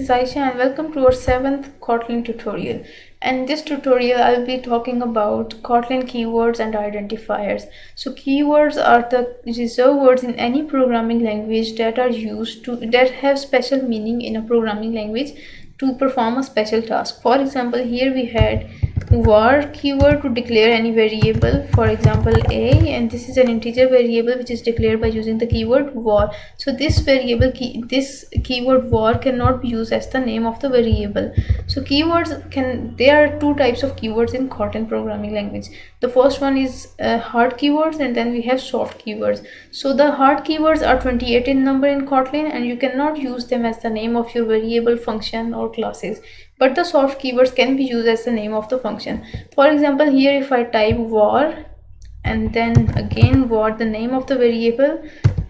is Aisha and welcome to our 7th Kotlin tutorial. And in this tutorial I'll be talking about Kotlin keywords and identifiers. So keywords are the reserved words in any programming language that are used to that have special meaning in a programming language to perform a special task. For example, here we had var keyword to declare any variable, for example a, and this is an integer variable which is declared by using the keyword var. So this keyword var cannot be used as the name of the variable. So there are two types of keywords in Kotlin programming language. The first one is hard keywords, and then we have soft keywords. So the hard keywords are 28 in number in Kotlin, and you cannot use them as the name of your variable, function or classes. But the soft keywords can be used as the name of the function. For example, here if I type var and then again var, the name of the variable,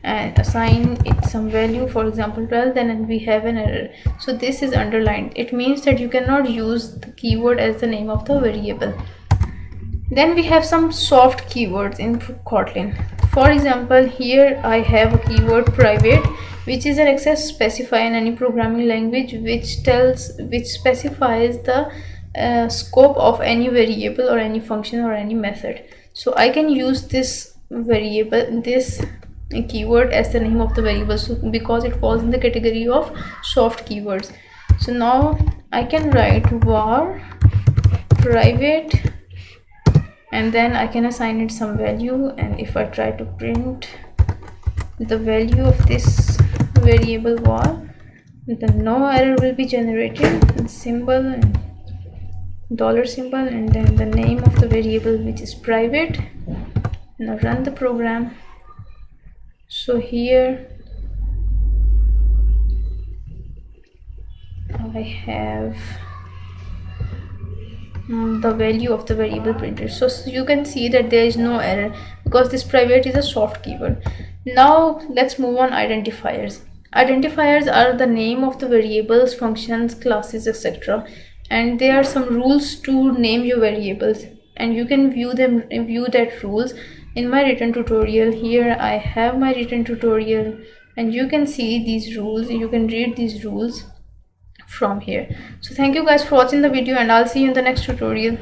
and assign it some value, for example 12, then we have an error. So this is underlined. It means that you cannot use the keyword as the name of the variable. Then we have some soft keywords in Kotlin. For example, here I have a keyword private, which is an access specifier in any programming language which specifies the scope of any variable or any function or any method. So I can use this keyword as the name of the variable, so because it falls in the category of soft keywords. So now I can write var private and then I can assign it some value, and if I try to print the value of this variable var, then no error will be generated. And symbol and dollar symbol and then the name of the variable, which is private. Now run the program. So here I have the value of the variable printed. So you can see that there is no error because this private is a soft keyword. Now let's move on identifiers. Identifiers are the name of the variables, functions, classes, etc. And there are some rules to name your variables, and you can view that rules in my written tutorial. Here I have my written tutorial and you can see these rules. You can read these rules from here. So thank you guys for watching the video, and I'll see you in the next tutorial.